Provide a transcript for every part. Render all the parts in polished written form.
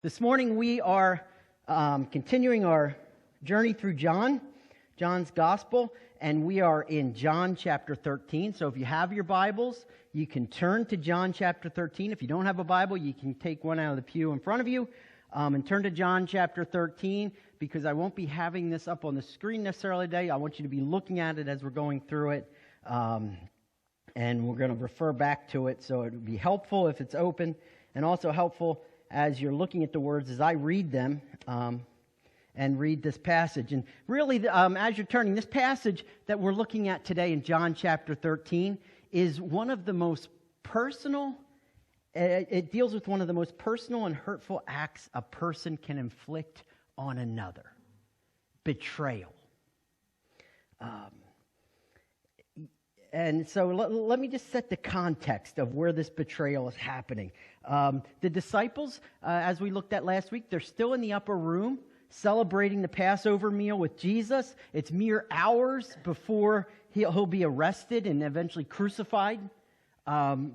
This morning we are continuing our journey through John's Gospel, and we are in John chapter 13. So if you have your Bibles, you can turn to John chapter 13. If you don't have a Bible, you can take one out of the pew in front of you and turn to John chapter 13, because I won't be having this up on the screen necessarily today. I want you to be looking at it as we're going through it, and we're going to refer back to it, so it would be helpful if it's open, and also helpful as you're looking at the words as I read them and read this passage. And really, as you're turning, this passage that we're looking at today in John chapter 13 is one of the most personal, it deals with one of the most personal and hurtful acts a person can inflict on another: betrayal. And so let me just set the context of where this betrayal is happening. The disciples, as we looked at last week, they're still in the upper room celebrating the Passover meal with Jesus. It's mere hours before he'll be arrested and eventually crucified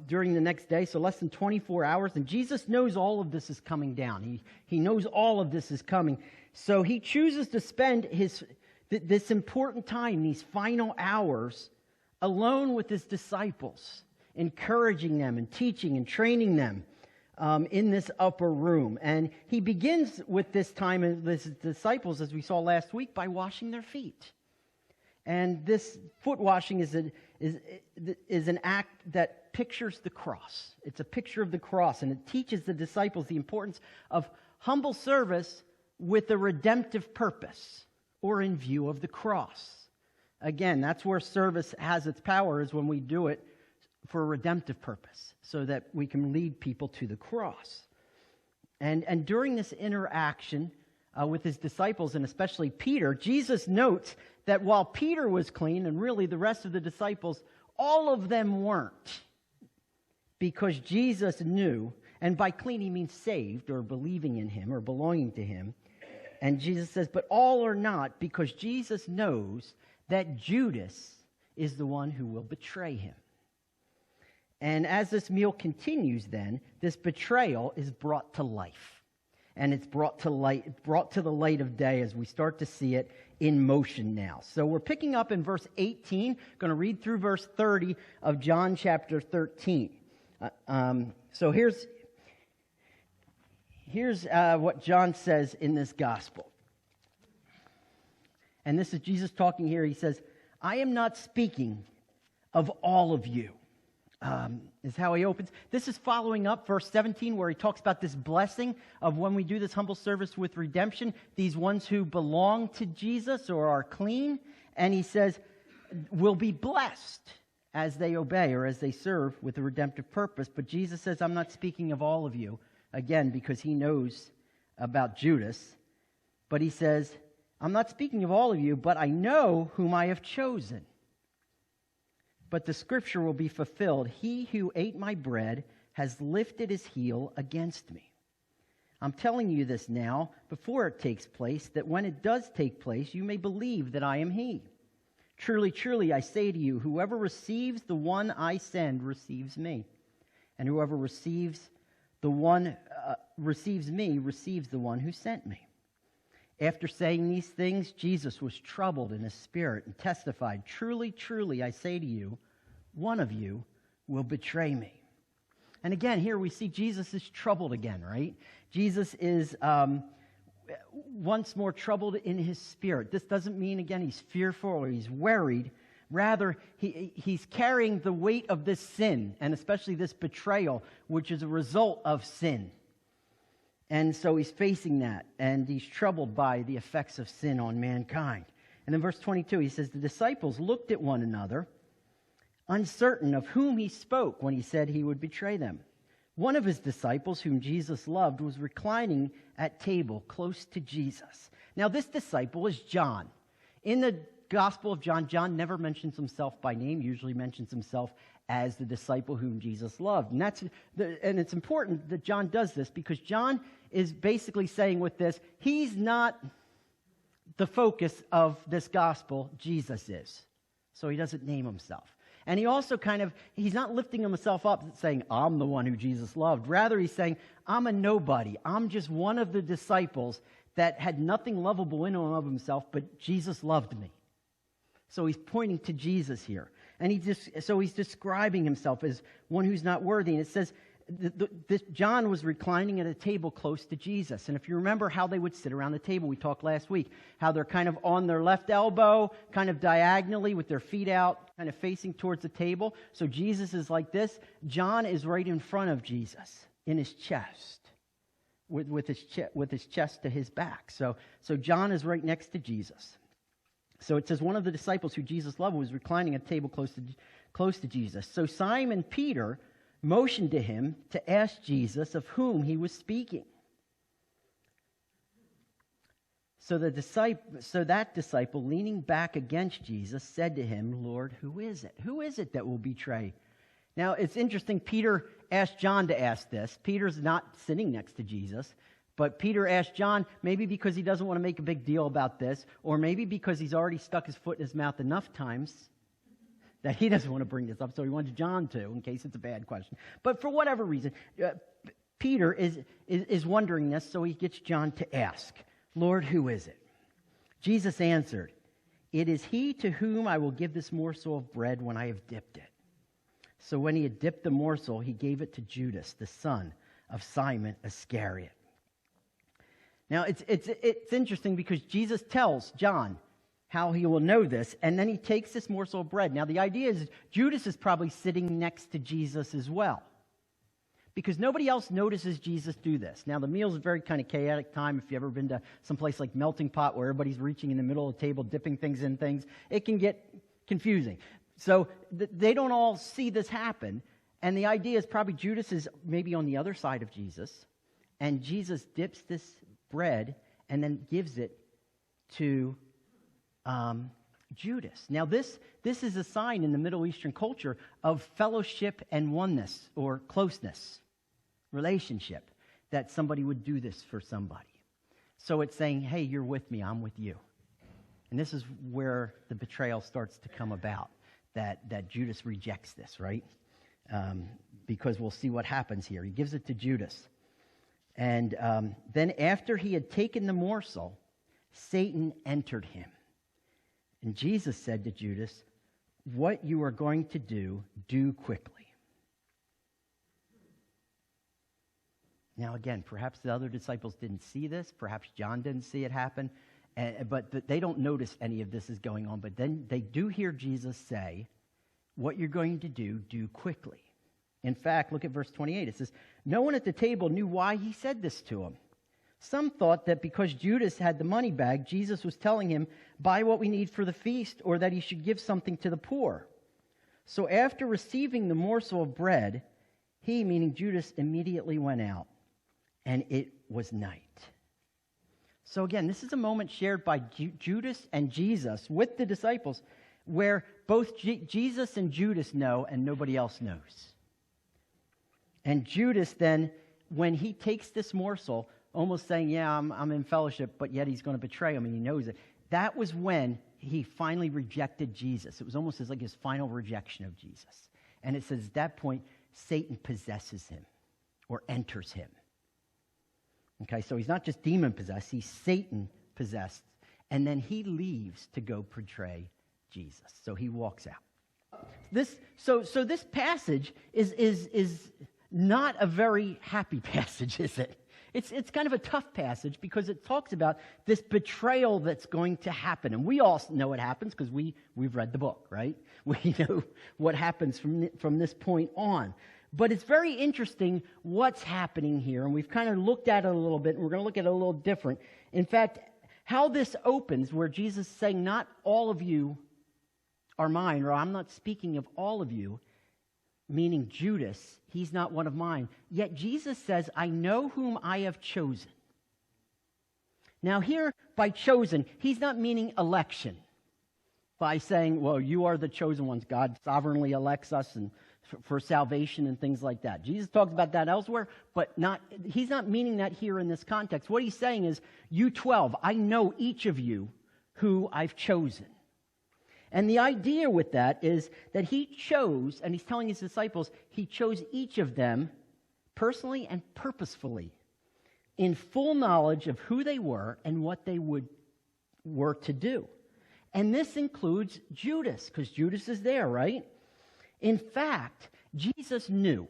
during the next day, so less than 24 hours. And Jesus knows all of this is coming down. He knows all of this is coming. So he chooses to spend this important time, these final hours, alone with his disciples, encouraging them and teaching and training them in this upper room. And he begins with this time with his disciples, as we saw last week, by washing their feet. And this foot washing is an act that pictures the cross. It's a picture of the cross, and it teaches the disciples the importance of humble service with a redemptive purpose, or in view of the cross. Again, that's where service has its power, is when we do it for a redemptive purpose, so that we can lead people to the cross. And during this interaction with his disciples, and especially Peter, Jesus notes that while Peter was clean, and really the rest of the disciples, all of them weren't. Because Jesus knew, and by clean he means saved, or believing in him, or belonging to him. And Jesus says, but all are not, because Jesus knows that Judas is the one who will betray him. And as this meal continues then, this betrayal is brought to life. And it's brought to the light of day as we start to see it in motion now. So we're picking up in verse 18, going to read through verse 30 of John chapter 13. So here's what John says in this gospel. And this is Jesus talking here. He says, I am not speaking of all of you, is how he opens. This is following up verse 17, where he talks about this blessing of when we do this humble service with redemption, these ones who belong to Jesus or are clean. And he says, will be blessed as they obey, or as they serve with a redemptive purpose. But Jesus says, I'm not speaking of all of you, again, because he knows about Judas. But he says, I'm not speaking of all of you, but I know whom I have chosen. But the scripture will be fulfilled. He who ate my bread has lifted his heel against me. I'm telling you this now, before it takes place, that when it does take place, you may believe that I am he. Truly, truly, I say to you, whoever receives the one I send receives me. And whoever receives me receives the one who sent me. After saying these things, Jesus was troubled in his spirit and testified, truly, truly, I say to you, one of you will betray me. And again, here we see Jesus is troubled again, right? Jesus is once more troubled in his spirit. This doesn't mean, again, he's fearful or he's worried. Rather, he's carrying the weight of this sin, and especially this betrayal, which is a result of sin. And so he's facing that, and he's troubled by the effects of sin on mankind. And in verse 22, he says, the disciples looked at one another, uncertain of whom he spoke when he said he would betray them. One of his disciples, whom Jesus loved, was reclining at table close to Jesus. Now, this disciple is John. In the Gospel of John, John never mentions himself by name, usually mentions himself as the disciple whom Jesus loved. And it's important that John does this, because John is basically saying with this, he's not the focus of this gospel, Jesus is. So he doesn't name himself. And he also he's not lifting himself up saying, I'm the one who Jesus loved. Rather, he's saying, I'm a nobody. I'm just one of the disciples that had nothing lovable in and of himself, but Jesus loved me. So he's pointing to Jesus here. And he's describing himself as one who's not worthy. And it says, John was reclining at a table close to Jesus. And if you remember how they would sit around the table, we talked last week, how they're kind of on their left elbow, kind of diagonally with their feet out, kind of facing towards the table. So Jesus is like this. John is right in front of Jesus in his chest, with his chest to his back. So John is right next to Jesus. So it says one of the disciples who Jesus loved was reclining at a table close to Jesus. So Simon Peter motioned to him to ask Jesus of whom he was speaking. So that disciple, leaning back against Jesus, said to him, Lord, who is it? Who is it that will betray? Now, it's interesting, Peter asked John to ask this. Peter's not sitting next to Jesus, but Peter asked John, maybe because he doesn't want to make a big deal about this, or maybe because he's already stuck his foot in his mouth enough times that he doesn't want to bring this up, so he wants John to, in case it's a bad question. But for whatever reason, Peter is wondering this, so he gets John to ask, Lord, who is it? Jesus answered, it is he to whom I will give this morsel of bread when I have dipped it. So when he had dipped the morsel, he gave it to Judas, the son of Simon Iscariot. Now, it's interesting because Jesus tells John how he will know this, and then he takes this morsel of bread. Now, the idea is Judas is probably sitting next to Jesus as well, because nobody else notices Jesus do this. Now, the meal is a very kind of chaotic time. If you've ever been to some place like Melting Pot where everybody's reaching in the middle of the table, dipping things in things, it can get confusing. So they don't all see this happen, and the idea is probably Judas is maybe on the other side of Jesus, and Jesus dips this bread and then gives it to Judas. Now, this is a sign in the Middle Eastern culture of fellowship and oneness or closeness, relationship, that somebody would do this for somebody. So it's saying, hey, you're with me, I'm with you. And this is where the betrayal starts to come about, that Judas rejects this, right? Because we'll see what happens here. He gives it to Judas. And then after he had taken the morsel, Satan entered him. And Jesus said to Judas, what you are going to do, do quickly. Now again, perhaps the other disciples didn't see this. Perhaps John didn't see it happen. But they don't notice any of this is going on. But then they do hear Jesus say, what you're going to do, do quickly. In fact, look at verse 28. It says, no one at the table knew why he said this to him. Some thought that because Judas had the money bag, Jesus was telling him, buy what we need for the feast, or that he should give something to the poor. So after receiving the morsel of bread, he, meaning Judas, immediately went out, and it was night. So again, this is a moment shared by Judas and Jesus with the disciples, where both Jesus and Judas know and nobody else knows. And Judas then, when he takes this morsel, almost saying, yeah, I'm in fellowship, but yet he's going to betray him, and he knows it. That was when he finally rejected Jesus. It was almost as like his final rejection of Jesus. And it says at that point, Satan possesses him or enters him. Okay, so he's not just demon-possessed, he's Satan-possessed. And then he leaves to go betray Jesus. So he walks out. This passage is not a very happy passage, is it? It's kind of a tough passage because it talks about this betrayal that's going to happen. And we all know it happens because we've read the book, right? We know what happens from this point on. But it's very interesting what's happening here. And we've kind of looked at it a little bit, and we're going to look at it a little different. In fact, how this opens, where Jesus is saying, not all of you are mine, or I'm not speaking of all of you, meaning Judas, he's not one of mine. Yet Jesus says, I know whom I have chosen. Now here, by chosen, he's not meaning election. By saying, well, you are the chosen ones. God sovereignly elects us and for salvation and things like that. Jesus talks about that elsewhere, but he's not meaning that here in this context. What he's saying is, you 12, I know each of you who I've chosen. And the idea with that is that he chose, and he's telling his disciples, he chose each of them personally and purposefully in full knowledge of who they were and what they were to do. And this includes Judas, because Judas is there, right? In fact, Jesus knew,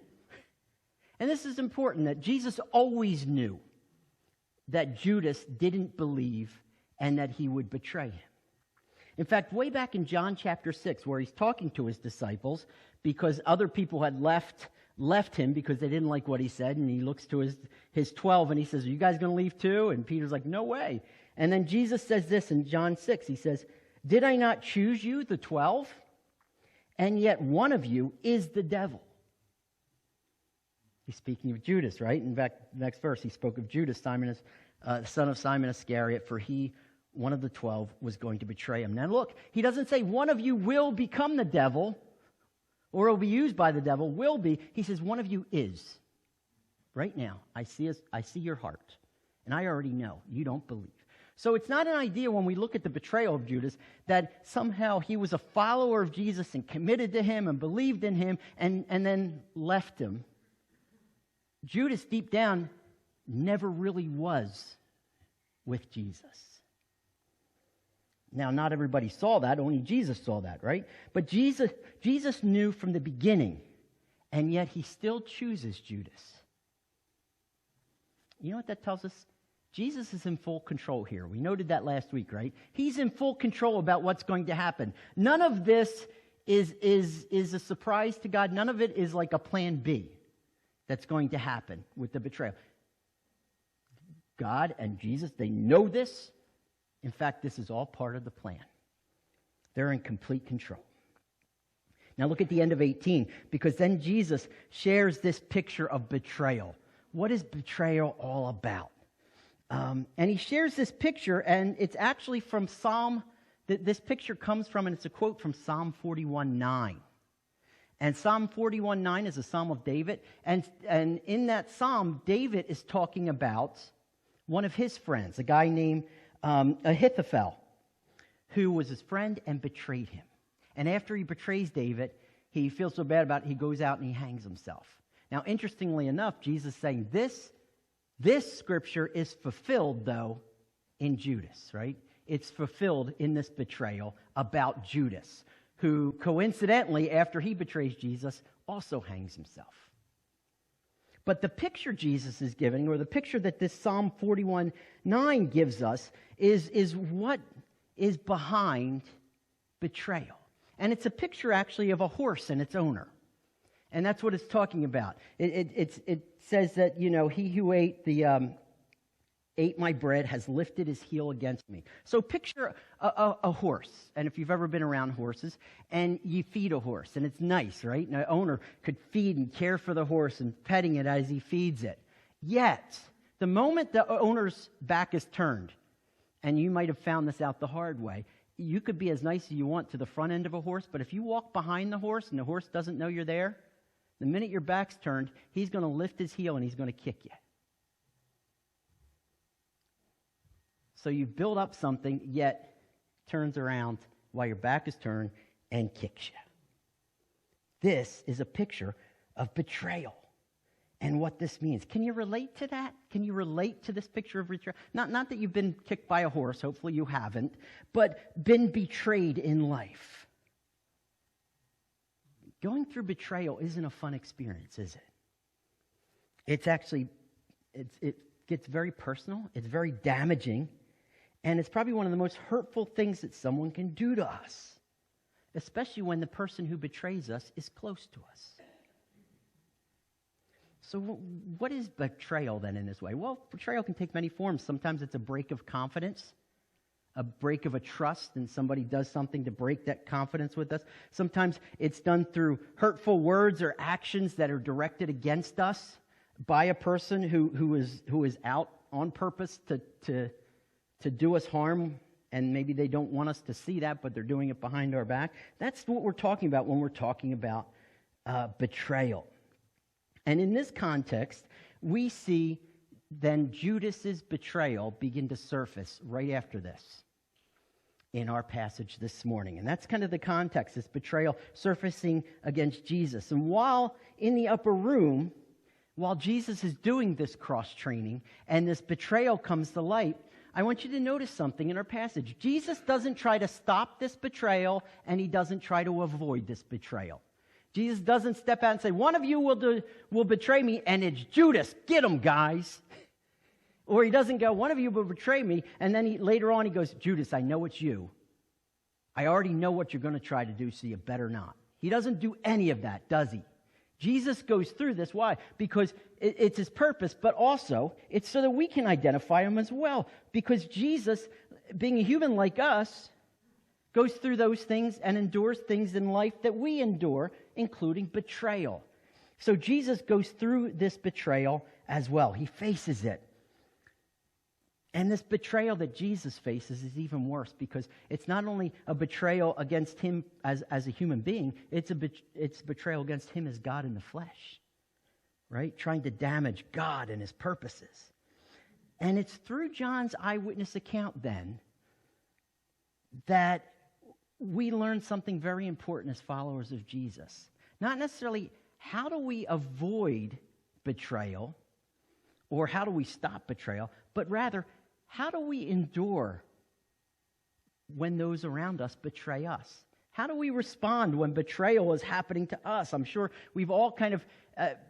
and this is important, that Jesus always knew that Judas didn't believe and that he would betray him. In fact, way back in John chapter 6, where he's talking to his disciples, because other people had left him because they didn't like what he said, and he looks to his 12 and he says, "Are you guys going to leave too?" And Peter's like, "No way." And then Jesus says this in John 6. He says, "Did I not choose you, the 12? And yet one of you is the devil." He's speaking of Judas, right? In fact, next verse, he spoke of Judas, Simon, son of Simon Iscariot, for he, one of the 12, was going to betray him. Now look, he doesn't say one of you will become the devil or will be used by the devil, will be. He says one of you is. Right now, I see your heart, and I already know you don't believe. So it's not an idea when we look at the betrayal of Judas that somehow he was a follower of Jesus and committed to him and believed in him and then left him. Judas, deep down, never really was with Jesus. Now, not everybody saw that. Only Jesus saw that, right? But Jesus knew from the beginning, and yet he still chooses Judas. You know what that tells us? Jesus is in full control here. We noted that last week, right? He's in full control about what's going to happen. None of this is a surprise to God. None of it is like a plan B that's going to happen with the betrayal. God and Jesus, they know this. In fact, this is all part of the plan. They're in complete control. Now look at the end of 18, because then Jesus shares this picture of betrayal. What is betrayal all about? And he shares this picture, and it's actually from this picture comes from, and it's a quote from Psalm 41:9. And Psalm 41:9 is a psalm of David. And in that psalm, David is talking about one of his friends, a guy named Ahithophel, who was his friend and betrayed him. And after he betrays David, he feels so bad about it, he goes out and he hangs himself. Now, interestingly enough, Jesus is saying this scripture is fulfilled, though, in Judas, right? It's fulfilled in this betrayal about Judas, who coincidentally, after he betrays Jesus, also hangs himself. But the picture Jesus is giving, or the picture that this Psalm 41:9 gives us, is what is behind betrayal. And it's a picture, actually, of a horse and its owner. And that's what it's talking about. It says that, he who ate my bread has lifted his heel against me. So picture a horse. And if you've ever been around horses, and you feed a horse, and it's nice, right? And the owner could feed and care for the horse and petting it as he feeds it. Yet, the moment the owner's back is turned, and you might have found this out the hard way, you could be as nice as you want to the front end of a horse, but if you walk behind the horse and the horse doesn't know you're there, the minute your back's turned, he's going to lift his heel and he's going to kick you. So you build up something, yet turns around while your back is turned and kicks you. This is a picture of betrayal and what this means. Can you relate to that? Can you relate to this picture of betrayal? Not that you've been kicked by a horse, hopefully you haven't, but been betrayed in life. Going through betrayal isn't a fun experience, is it? It's actually, it gets very personal, it's very damaging, and it's probably one of the most hurtful things that someone can do to us, especially when the person who betrays us is close to us. So what is betrayal then in this way? Well, betrayal can take many forms. Sometimes it's a break of confidence, a break of a trust, and somebody does something to break that confidence with us. Sometimes it's done through hurtful words or actions that are directed against us by a person who is out on purpose to do us harm, and maybe they don't want us to see that, but they're doing it behind our back. That's what we're talking about when we're talking about betrayal. And in this context, we see then Judas's betrayal begin to surface right after this. in our passage this morning. And that's kind of the context, this betrayal surfacing against Jesus. And while in the upper room, while Jesus is doing this cross-training and this betrayal comes to light, I want you to notice something in our passage. Jesus doesn't try to stop this betrayal, and he doesn't try to avoid this betrayal. Jesus doesn't step out and say, one of you will betray me, and it's Judas. Get him, guys. Or he doesn't go, one of you will betray me, and then later on he goes, Judas, I know it's you. I already know what you're going to try to do, so you better not. He doesn't do any of that, does he? Jesus goes through this. Why? Because it's his purpose, but also it's so that we can identify him as well. Because Jesus, being a human like us, goes through those things and endures things in life that we endure, including betrayal. So Jesus goes through this betrayal as well. He faces it. And this betrayal that Jesus faces is even worse because it's not only a betrayal against him as a human being, it's betrayal against him as God in the flesh, right? Trying to damage God and his purposes. And it's through John's eyewitness account then that we learn something very important as followers of Jesus. Not necessarily how do we avoid betrayal or how do we stop betrayal, but rather how do we endure when those around us betray us? How do we respond when betrayal is happening to us? I'm sure we've all kind of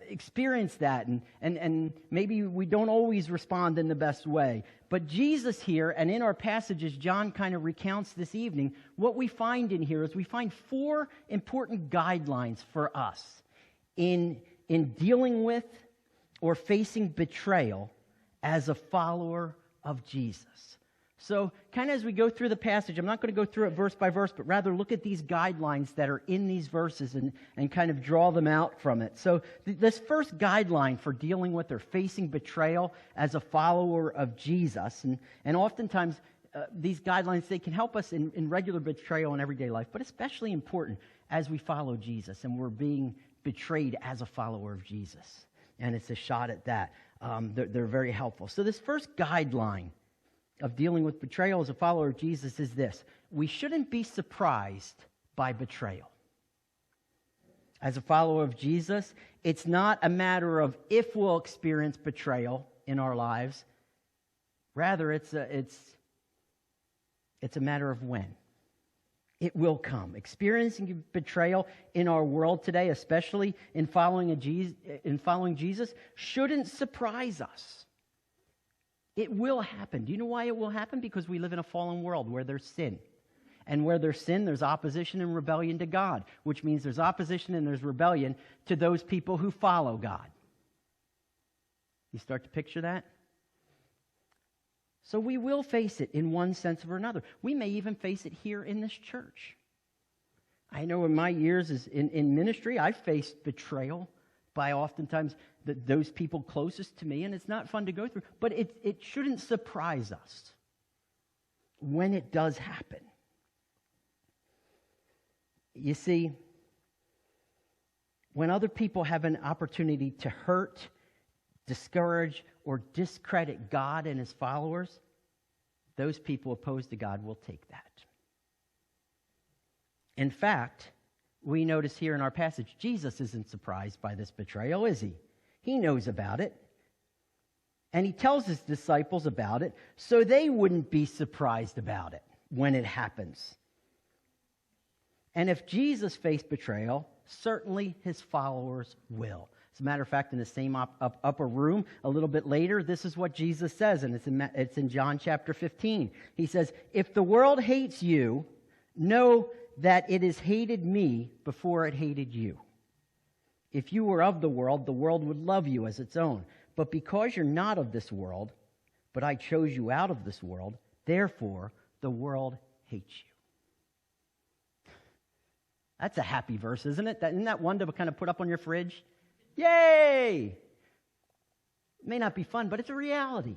experienced that, and maybe we don't always respond in the best way. But Jesus here, and in our passages, John kind of recounts this evening, what we find in here is we find 4 important guidelines for us in dealing with or facing betrayal as a follower of Jesus. So kind of as we go through the passage, I'm not going to go through it verse by verse, but rather look at these guidelines that are in these verses and kind of draw them out from it. So this first guideline for dealing with or facing betrayal as a follower of Jesus, and oftentimes these guidelines, they can help us in regular betrayal in everyday life, but especially important as we follow Jesus and we're being betrayed as a follower of Jesus. And it's a shot at that. They're very helpful. So this first guideline of dealing with betrayal as a follower of Jesus is this: we shouldn't be surprised by betrayal. As a follower of Jesus, it's not a matter of if we'll experience betrayal in our lives. Rather, it's a matter of when. It will come. Experiencing betrayal in our world today, especially in following Jesus, shouldn't surprise us. It will happen. Do you know why it will happen? Because we live in a fallen world where there's sin. And where there's sin, there's opposition and rebellion to God, which means there's opposition and there's rebellion to those people who follow God. You start to picture that? So we will face it in one sense or another. We may even face it here in this church. I know in my years in ministry, I've faced betrayal by oftentimes those people closest to me, and it's not fun to go through. But it shouldn't surprise us when it does happen. You see, when other people have an opportunity to hurt, discourage, or discredit God and his followers, those people opposed to God will take that. In fact, we notice here in our passage, Jesus isn't surprised by this betrayal, is he? He knows about it. And he tells his disciples about it so they wouldn't be surprised about it when it happens. And if Jesus faced betrayal, certainly his followers will. As a matter of fact, in the same upper room, a little bit later, this is what Jesus says, and it's in John chapter 15. He says, "If the world hates you, know that it has hated me before it hated you. If you were of the world would love you as its own. But because you're not of this world, but I chose you out of this world, therefore the world hates you." That's a happy verse, isn't it? Isn't that one to kind of put up on your fridge? Yay! It may not be fun, but it's a reality.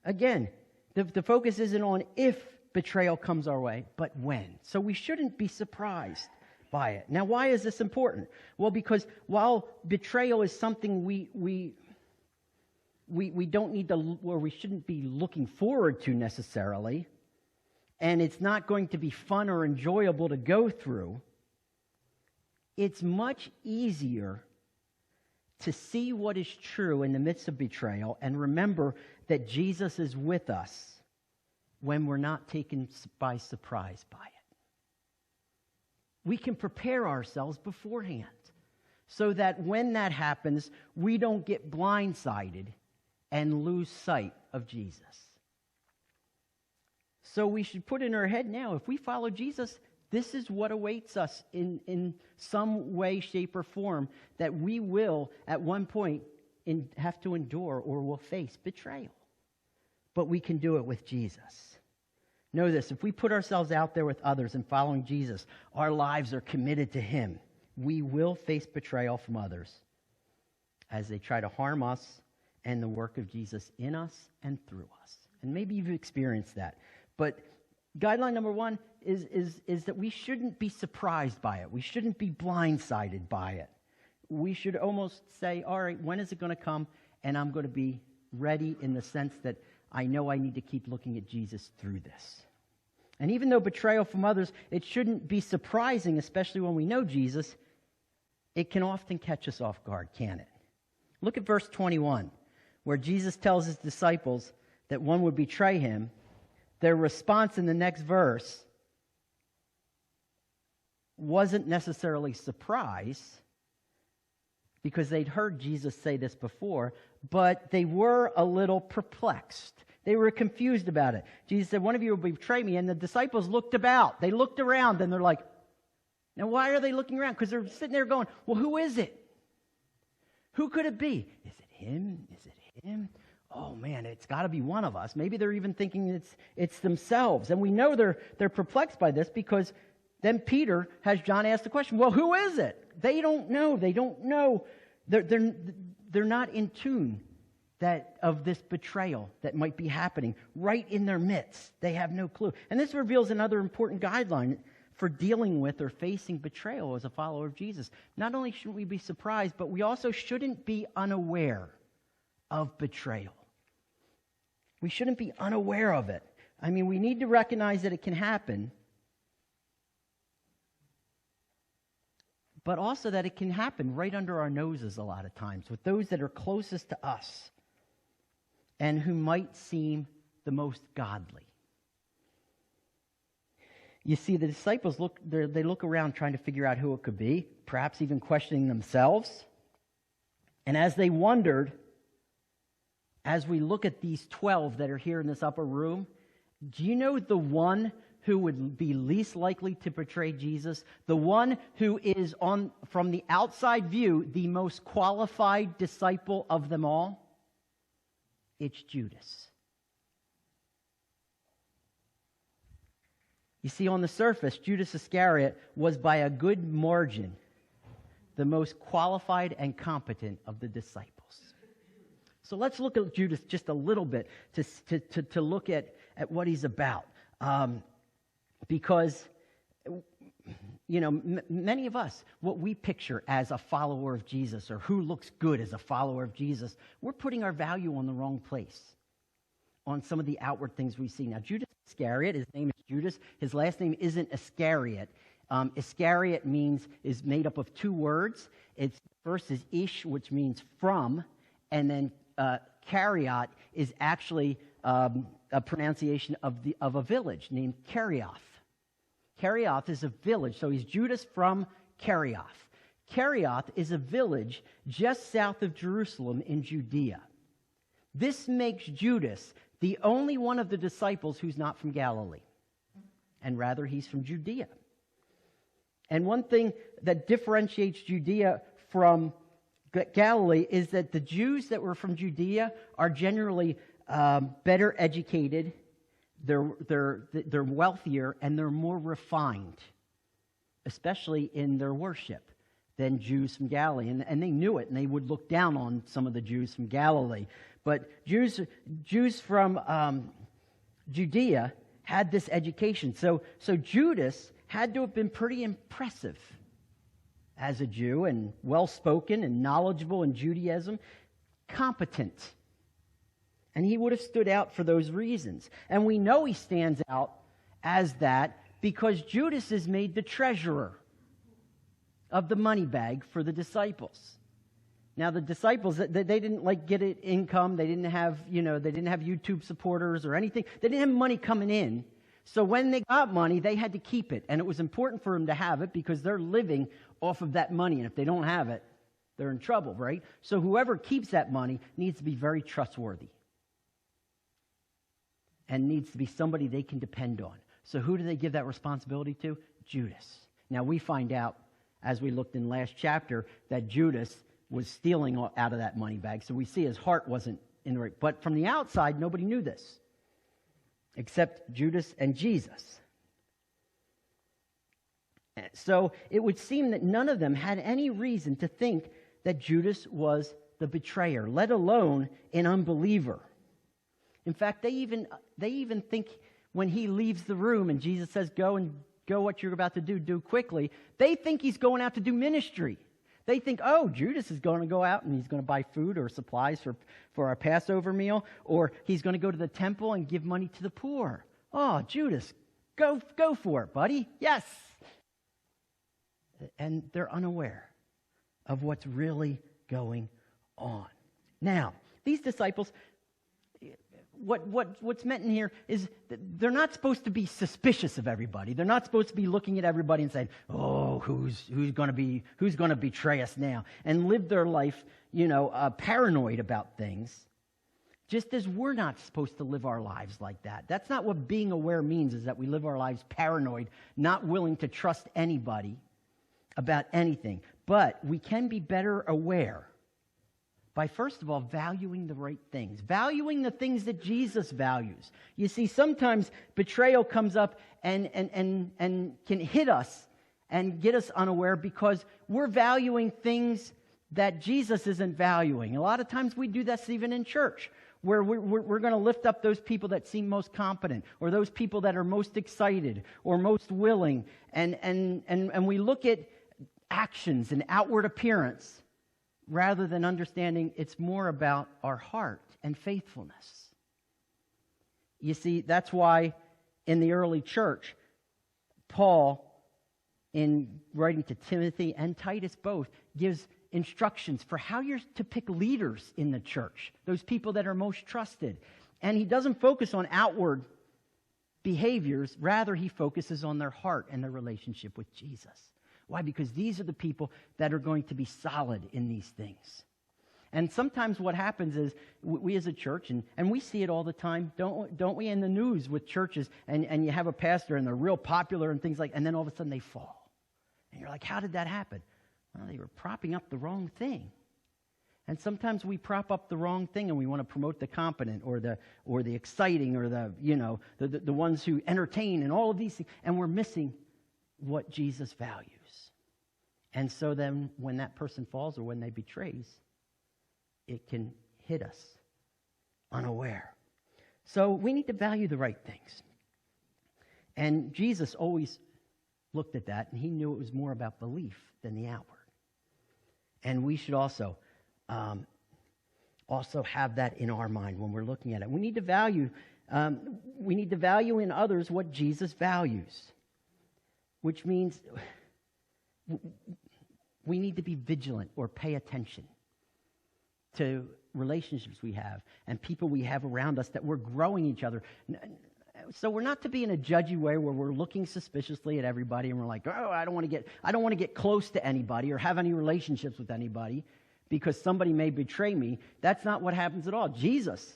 Again, the focus isn't on if betrayal comes our way, but when. So we shouldn't be surprised by it. Now, why is this important? Well, because while betrayal is something we don't need to, or we shouldn't be looking forward to necessarily, and it's not going to be fun or enjoyable to go through, it's much easier to see what is true in the midst of betrayal and remember that Jesus is with us when we're not taken by surprise by it. We can prepare ourselves beforehand so that when that happens, we don't get blindsided and lose sight of Jesus. So we should put in our head now, if we follow Jesus, this is what awaits us in some way, shape, or form, that we will, at one point, have to endure or will face betrayal. But we can do it with Jesus. Know this, if we put ourselves out there with others and following Jesus, our lives are committed to Him. We will face betrayal from others as they try to harm us and the work of Jesus in us and through us. And maybe you've experienced that. But guideline number one is that we shouldn't be surprised by it. We shouldn't be blindsided by it. We should almost say, all right, when is it going to come? And I'm going to be ready in the sense that I know I need to keep looking at Jesus through this. And even though betrayal from others, it shouldn't be surprising, especially when we know Jesus, it can often catch us off guard, can it? Look at verse 21, where Jesus tells his disciples that one would betray him. Their response in the next verse wasn't necessarily surprise, because they'd heard Jesus say this before, but they were a little perplexed. They were confused about it. Jesus said, one of you will betray me, and the disciples looked about. They looked around, and they're like, now why are they looking around? Because they're sitting there going, well, who is it? Who could it be? Is it him? Is it him? Oh man, it's got to be one of us. Maybe they're even thinking it's themselves. And we know they're perplexed by this, because then Peter has John ask the question, well, who is it? They don't know. They don't know. They're not in tune of this betrayal that might be happening right in their midst. They have no clue. And this reveals another important guideline for dealing with or facing betrayal as a follower of Jesus. Not only shouldn't we be surprised, but we also shouldn't be unaware of betrayal. We shouldn't be unaware of it. I mean, we need to recognize that it can happen, but also that it can happen right under our noses a lot of times with those that are closest to us and who might seem the most godly. You see, the disciples look around trying to figure out who it could be, perhaps even questioning themselves. And as they wondered, as we look at these 12 that are here in this upper room, do you know the one who would be least likely to betray Jesus? The one who is, from the outside view, the most qualified disciple of them all? It's Judas. You see, on the surface, Judas Iscariot was by a good margin the most qualified and competent of the disciples. So let's look at Judas just a little bit to look at what he's about. Because, you know, many of us, what we picture as a follower of Jesus or who looks good as a follower of Jesus, we're putting our value on the wrong place, on some of the outward things we see. Now, Judas Iscariot, his name is Judas. His last name isn't Iscariot. Iscariot is made up of two words. First is ish, which means from, and then Kariot is actually a pronunciation of a village named Kerioth. Kerioth is a village, so he's Judas from Kerioth. Kerioth is a village just south of Jerusalem in Judea. This makes Judas the only one of the disciples who's not from Galilee, and rather he's from Judea. And one thing that differentiates Judea from Galilee is that the Jews that were from Judea are generally better educated, they're wealthier, and they're more refined, especially in their worship, than Jews from Galilee. And they knew it, and they would look down on some of the Jews from Galilee. But Jews from Judea had this education. So Judas had to have been pretty impressive as a Jew, and well-spoken and knowledgeable in Judaism, competent. And he would have stood out for those reasons. And we know he stands out as that because Judas is made the treasurer of the money bag for the disciples. Now, the disciples, they didn't get it income. They didn't have, they didn't have YouTube supporters or anything. They didn't have money coming in. So when they got money, they had to keep it. And it was important for them to have it because they're living off of that money. And if they don't have it, they're in trouble, right? So whoever keeps that money needs to be very trustworthy and needs to be somebody they can depend on. So who do they give that responsibility to? Judas. Now, we find out, as we looked in last chapter, that Judas was stealing out of that money bag. So we see his heart wasn't in the right. But from the outside, nobody knew this except Judas and Jesus. So it would seem that none of them had any reason to think that Judas was the betrayer, let alone an unbeliever. In fact, they even think when he leaves the room and Jesus says, go what you're about to do quickly, they think he's going out to do ministry. They think, oh, Judas is going to go out and he's going to buy food or supplies for our Passover meal, or he's going to go to the temple and give money to the poor. Oh, Judas, go for it, buddy. Yes. And they're unaware of what's really going on. Now, these disciples, what's meant in here is that they're not supposed to be suspicious of everybody. They're not supposed to be looking at everybody and saying, "Oh, who's going to betray us now?" and live their life, paranoid about things. Just as we're not supposed to live our lives like that. That's not what being aware means. Is that we live our lives paranoid, not willing to trust anybody about anything. But we can be better aware by, first of all, valuing the right things, valuing the things that Jesus values. You see, sometimes betrayal comes up and can hit us and get us unaware because we're valuing things that Jesus isn't valuing. A lot of times we do this even in church, where we're going to lift up those people that seem most competent, or those people that are most excited or most willing, and we look at actions and outward appearance rather than understanding it's more about our heart and faithfulness. You see, that's why in the early church, Paul, in writing to Timothy and Titus both, gives instructions for how you're to pick leaders in the church, those people that are most trusted. And he doesn't focus on outward behaviors, rather he focuses on their heart and their relationship with Jesus. Why? Because these are the people that are going to be solid in these things. And sometimes what happens is we as a church, and we see it all the time, don't we, in the news with churches, and you have a pastor and they're real popular and things like, and then all of a sudden they fall. And you're like, how did that happen? Well, they were propping up the wrong thing. And sometimes we prop up the wrong thing and we want to promote the competent or the exciting or the ones who entertain and all of these things, and we're missing what Jesus values. And so then when that person falls or when they betrays, it can hit us unaware. So we need to value the right things. And Jesus always looked at that, and he knew it was more about belief than the outward. And we should also have that in our mind when we're looking at it. We need to value in others what Jesus values, which means we need to be vigilant or pay attention to relationships we have and people we have around us, that we're growing each other. So we're not to be in a judgy way where we're looking suspiciously at everybody and we're like, oh, I don't want to get close to anybody or have any relationships with anybody because somebody may betray me. That's not what happens at all. Jesus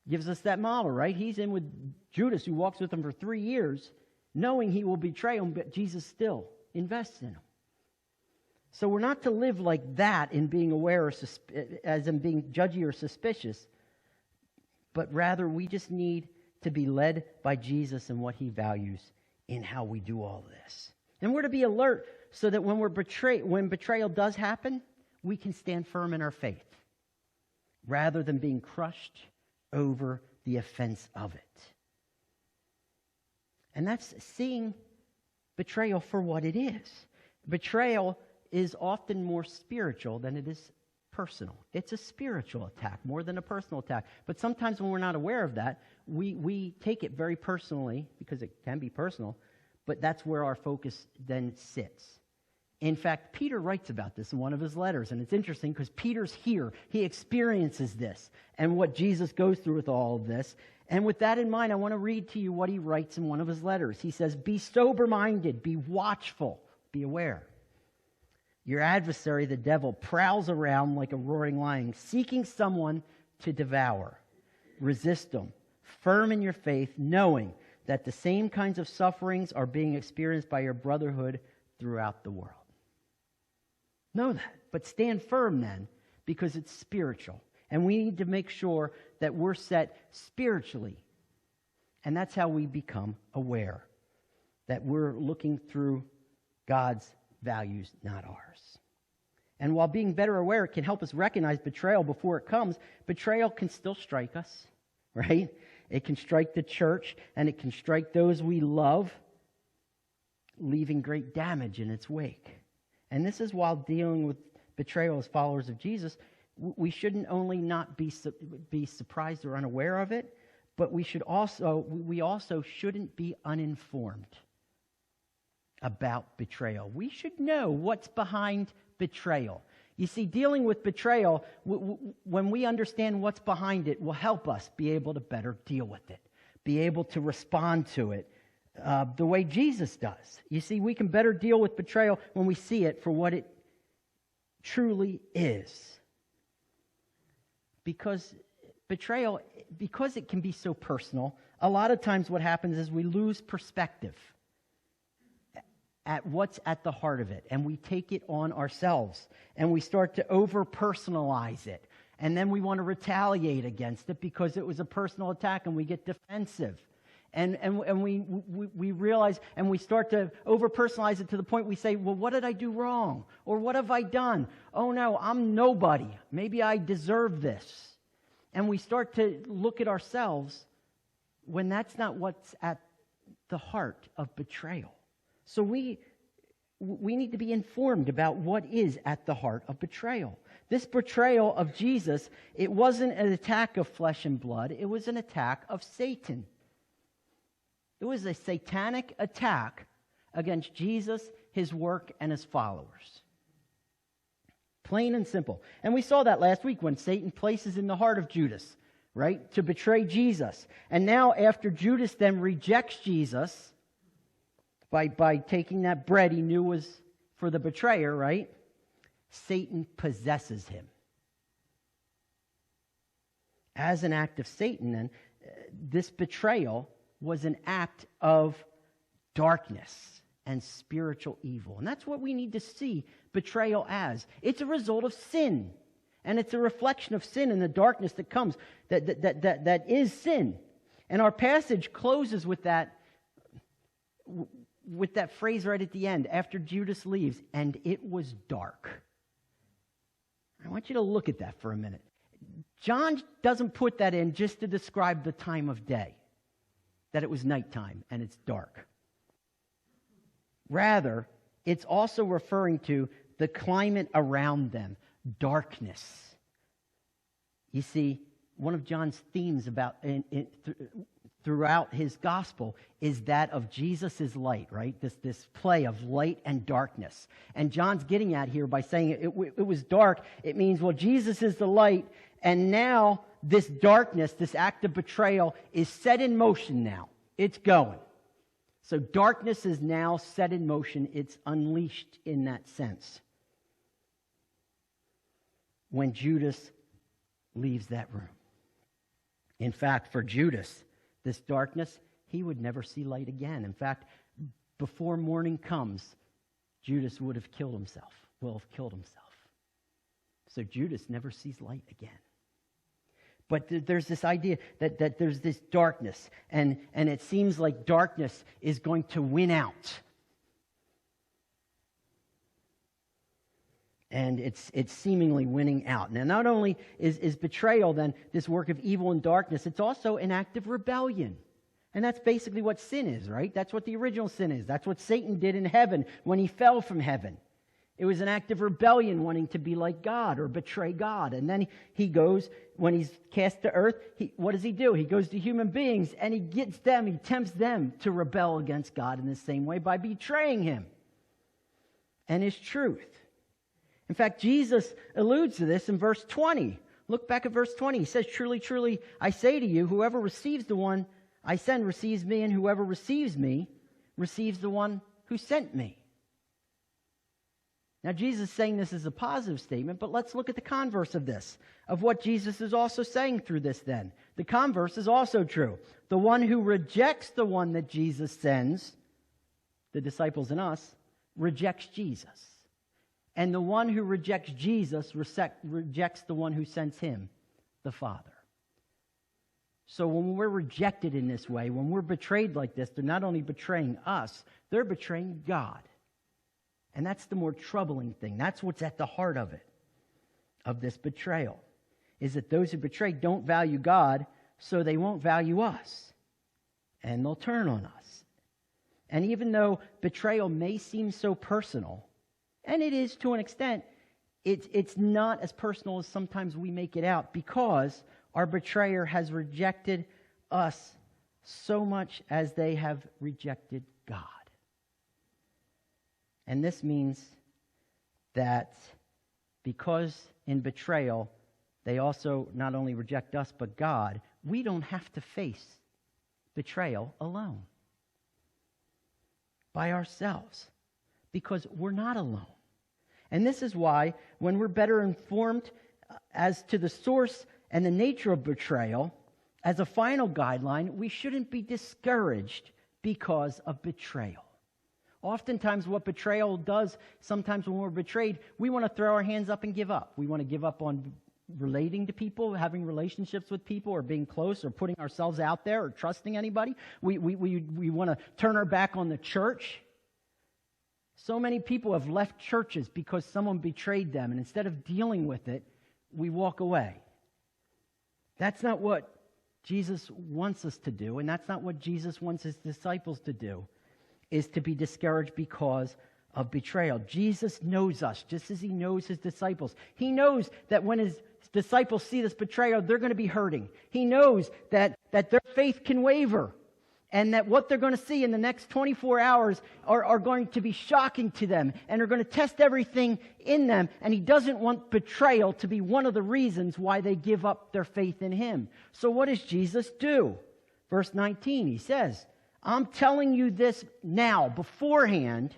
gives us that model, right? He's in with Judas, who walks with him for 3 years, knowing he will betray him, but Jesus still invests in him. So we're not to live like that in being aware, as in being judgy or suspicious, but rather we just need to be led by Jesus and what he values in how we do all this. And we're to be alert so that when when betrayal does happen, we can stand firm in our faith rather than being crushed over the offense of it. And that's seeing betrayal for what it is. Betrayal is often more spiritual than it is personal. It's a spiritual attack more than a personal attack. But sometimes when we're not aware of that, we take it very personally because it can be personal, but that's where our focus then sits. In fact, Peter writes about this in one of his letters, and it's interesting because Peter's here. He experiences this and what Jesus goes through with all of this. And with that in mind, I want to read to you what he writes in one of his letters. He says, "Be sober-minded, be watchful, be aware. Your adversary, the devil, prowls around like a roaring lion, seeking someone to devour. Resist him, firm in your faith, knowing that the same kinds of sufferings are being experienced by your brotherhood throughout the world." Know that, but stand firm then, because it's spiritual. And we need to make sure that we're set spiritually. And that's how we become aware, that we're looking through God's values, not ours. And while being better aware, it can help us recognize betrayal before it comes. Betrayal can still strike us, right? It can strike the church, and it can strike those we love, leaving great damage in its wake. And this is while dealing with betrayal as followers of Jesus, we shouldn't only not be surprised or unaware of it, but we also shouldn't be uninformed about betrayal. We should know what's behind betrayal. You see, dealing with betrayal, when we understand what's behind it, will help us be able to better deal with it, be able to respond to it the way Jesus does. You see, we can better deal with betrayal when we see it for what it truly is. Because betrayal, because it can be so personal, a lot of times what happens is we lose perspective at what's at the heart of it, and we take it on ourselves, and we start to over-personalize it, and then we want to retaliate against it because it was a personal attack, and we get defensive, and we realize, and we start to over-personalize it to the point we say, well, what did I do wrong? Or what have I done? Oh no, I'm nobody. Maybe I deserve this. And we start to look at ourselves when that's not what's at the heart of betrayal. So we need to be informed about what is at the heart of betrayal. This betrayal of Jesus, it wasn't an attack of flesh and blood. It was an attack of Satan. It was a satanic attack against Jesus, his work, and his followers. Plain and simple. And we saw that last week when Satan places in the heart of Judas, right, to betray Jesus. And now after Judas then rejects Jesus by taking that bread he knew was for the betrayer, right? Satan possesses him. As an act of Satan, then, this betrayal was an act of darkness and spiritual evil. And that's what we need to see betrayal as. It's a result of sin. And it's a reflection of sin and the darkness that comes, that is sin. And our passage closes with that phrase right at the end, after Judas leaves, and it was dark. I want you to look at that for a minute. John doesn't put that in just to describe the time of day, that it was nighttime and it's dark. Rather, it's also referring to the climate around them, darkness. You see, one of John's themes throughout his gospel is that of Jesus' light, right? This play of light and darkness. And John's getting at here by saying it was dark. It means, well, Jesus is the light, and now this darkness, this act of betrayal, is set in motion now. It's going. So darkness is now set in motion. It's unleashed in that sense. When Judas leaves that room. In fact, for Judas, this darkness, he would never see light again. In fact, before morning comes, Judas will have killed himself. So Judas never sees light again. But there's this idea that there's this darkness, and it seems like darkness is going to win out. And it's seemingly winning out. Now, not only is betrayal then this work of evil and darkness, it's also an act of rebellion. And that's basically what sin is, right? That's what the original sin is. That's what Satan did in heaven when he fell from heaven. It was an act of rebellion, wanting to be like God or betray God. And then he goes, when he's cast to earth, what does he do? He goes to human beings and he tempts them to rebel against God in the same way by betraying him and his truth. In fact, Jesus alludes to this in verse 20. Look back at verse 20. He says, "Truly, truly, I say to you, whoever receives the one I send receives me, and whoever receives me receives the one who sent me." Now, Jesus is saying this is a positive statement, but let's look at the converse of this, of what Jesus is also saying through this then. The converse is also true. The one who rejects the one that Jesus sends, the disciples and us, rejects Jesus. And the one who rejects Jesus rejects the one who sends him, the Father. So when we're rejected in this way, when we're betrayed like this, they're not only betraying us, they're betraying God. And that's the more troubling thing. That's what's at the heart of it, of this betrayal, is that those who betray don't value God, so they won't value us. And they'll turn on us. And even though betrayal may seem so personal, and it is to an extent, it's not as personal as sometimes we make it out, because our betrayer has rejected us so much as they have rejected God. And this means that because in betrayal, they also not only reject us, but God, we don't have to face betrayal alone, by ourselves, because we're not alone. And this is why, when we're better informed as to the source and the nature of betrayal, as a final guideline, we shouldn't be discouraged because of betrayal. Oftentimes what betrayal does, sometimes when we're betrayed, we want to throw our hands up and give up. We want to give up on relating to people, having relationships with people, or being close, or putting ourselves out there, or trusting anybody. We want to turn our back on the church. So many people have left churches because someone betrayed them, and instead of dealing with it, we walk away. That's not what Jesus wants us to do, and that's not what Jesus wants his disciples to do, is to be discouraged because of betrayal. Jesus knows us just as he knows his disciples. He knows that when his disciples see this betrayal, they're going to be hurting. He knows that their faith can waver, and that what they're going to see in the next 24 hours are going to be shocking to them, and are going to test everything in them. And he doesn't want betrayal to be one of the reasons why they give up their faith in him. So what does Jesus do? Verse 19, he says, "I'm telling you this now, beforehand,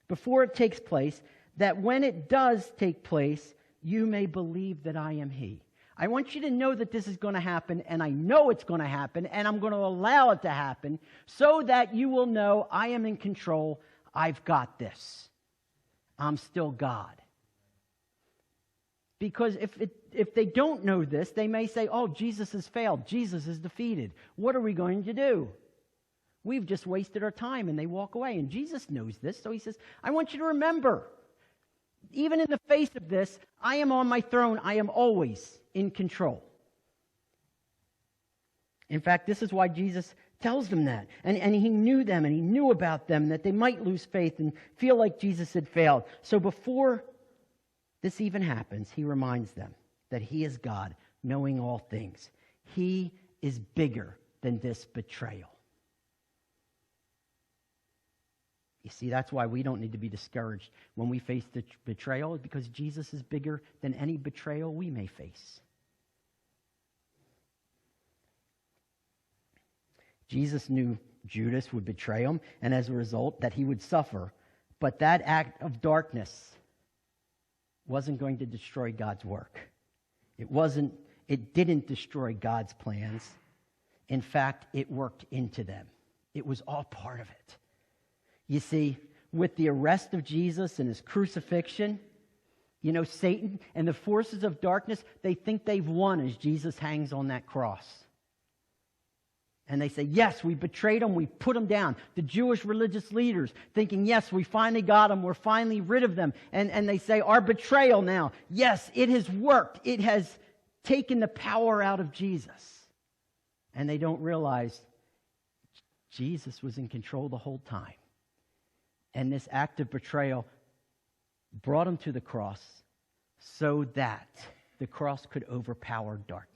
before it takes place, that when it does take place, you may believe that I am he." I want you to know that this is going to happen, and I know it's going to happen, and I'm going to allow it to happen, so that you will know I am in control. I've got this. I'm still God. Because if they don't know this, they may say, "Oh, Jesus has failed. Jesus is defeated. What are we going to do? We've just wasted our time," and they walk away. And Jesus knows this, so he says, "I want you to remember, even in the face of this, I am on my throne. I am always in control." In fact, this is why Jesus tells them that. And he knew them, and he knew about them, that they might lose faith and feel like Jesus had failed. So before this even happens, he reminds them that he is God, knowing all things. He is bigger than this betrayal. You see, that's why we don't need to be discouraged when we face the betrayal, because Jesus is bigger than any betrayal we may face. Jesus knew Judas would betray him, and as a result, that he would suffer. But that act of darkness wasn't going to destroy God's work. It didn't destroy God's plans. In fact, it worked into them. It was all part of it. You see, with the arrest of Jesus and his crucifixion, Satan and the forces of darkness, they think they've won as Jesus hangs on that cross. And they say, "Yes, we betrayed him, we put him down." The Jewish religious leaders thinking, "Yes, we finally got him, we're finally rid of them." And they say, "Our betrayal now, yes, it has worked. It has taken the power out of Jesus." And they don't realize Jesus was in control the whole time. And this act of betrayal brought him to the cross so that the cross could overpower darkness.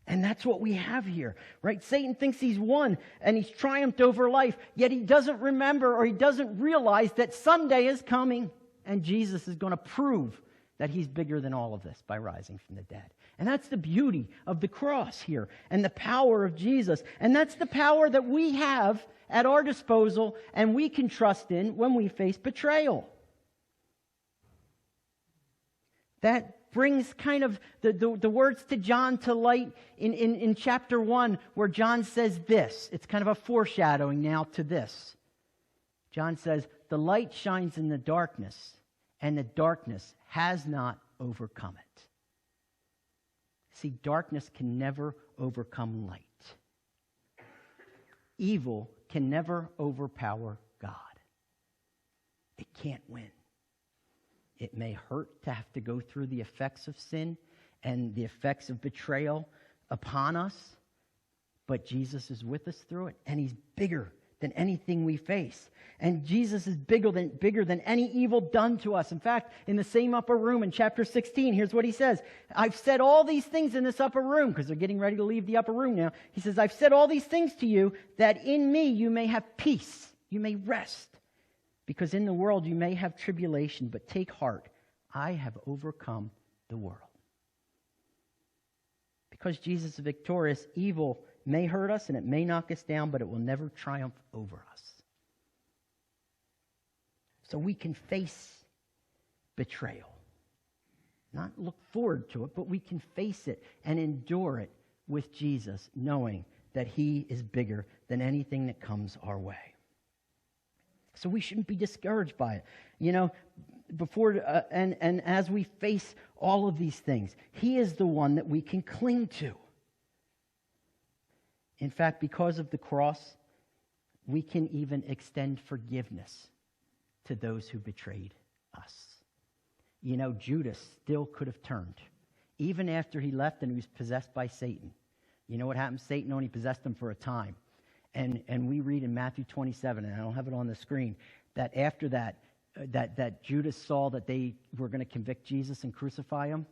And that's what we have here, right? Satan thinks he's won and he's triumphed over life, yet he doesn't remember or he doesn't realize that someday is coming and Jesus is going to prove that he's bigger than all of this by rising from the dead. And that's the beauty of the cross here and the power of Jesus. And that's the power that we have at our disposal and we can trust in when we face betrayal. That brings kind of the words to John to light in chapter 1 where John says this. It's kind of a foreshadowing now to this. John says, "The light shines in the darkness, and the darkness has not overcome it." See, darkness can never overcome light. Evil can never overpower God. It can't win. It may hurt to have to go through the effects of sin and the effects of betrayal upon us, but Jesus is with us through it, and he's bigger than anything we face. And Jesus is bigger than any evil done to us. In fact, in the same upper room in chapter 16, here's what he says. "I've said all these things in this upper room," because they're getting ready to leave the upper room now. He says, "I've said all these things to you that in me you may have peace, you may rest. Because in the world you may have tribulation, but take heart, I have overcome the world." Because Jesus is victorious, evil may hurt us and it may knock us down, but it will never triumph over us. So we can face betrayal. Not look forward to it, but we can face it and endure it with Jesus, knowing that he is bigger than anything that comes our way. So we shouldn't be discouraged by it. You know, and as we face all of these things, he is the one that we can cling to. In fact, because of the cross, we can even extend forgiveness to those who betrayed us. You know, Judas still could have turned, even after he left and he was possessed by Satan. You know what happened? Satan only possessed him for a time. And we read in Matthew 27, and I don't have it on the screen, that after that Judas saw that they were going to convict Jesus and crucify him,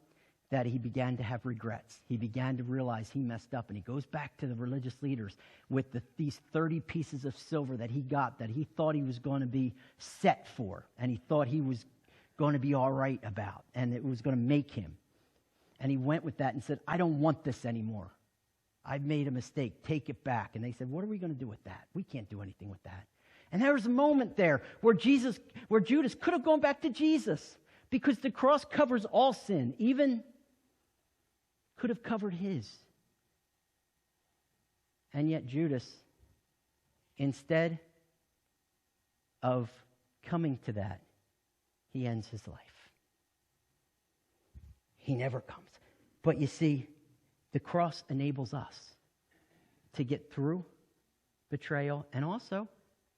that he began to have regrets. He began to realize he messed up, and he goes back to the religious leaders with these 30 pieces of silver that he got, that he thought he was going to be set for, and he thought he was going to be all right about, and it was going to make him. And he went with that and said, "I don't want this anymore. I've made a mistake. Take it back." And they said, "What are we going to do with that? We can't do anything with that." And there was a moment there where Judas could have gone back to Jesus, because the cross covers all sin, even could have covered his. And yet Judas, instead of coming to that, he ends his life. He never comes. But you see, the cross enables us to get through betrayal and also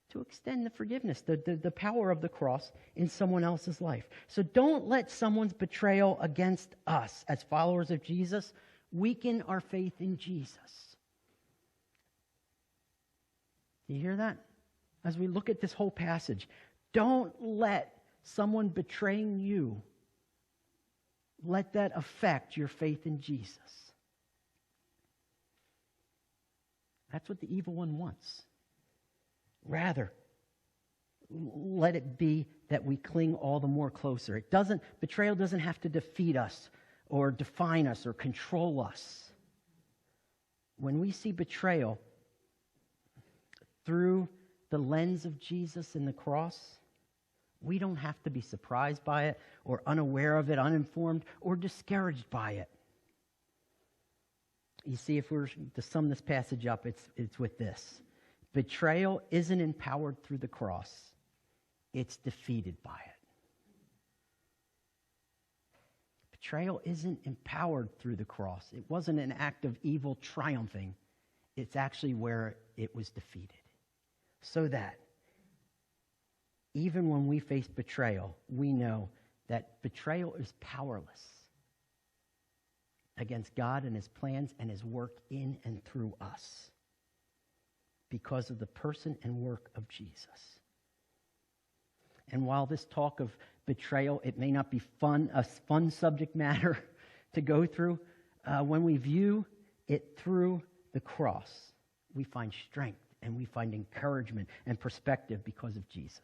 to extend the forgiveness, the power of the cross in someone else's life. So don't let someone's betrayal against us as followers of Jesus weaken our faith in Jesus. Do you hear that? As we look at this whole passage, don't let someone betraying you, let that affect your faith in Jesus. That's what the evil one wants. Rather, let it be that we cling all the more closer. Betrayal doesn't have to defeat us or define us or control us. When we see betrayal through the lens of Jesus and the cross, we don't have to be surprised by it or unaware of it, uninformed, or discouraged by it. You see, if we were to sum this passage up, it's with this. Betrayal isn't empowered through the cross. It's defeated by it. Betrayal isn't empowered through the cross. It wasn't an act of evil triumphing. It's actually where it was defeated. So that even when we face betrayal, we know that betrayal is powerless against God and his plans and his work in and through us because of the person and work of Jesus. And while this talk of betrayal, it may not be a fun subject matter to go through, when we view it through the cross, we find strength and we find encouragement and perspective because of Jesus.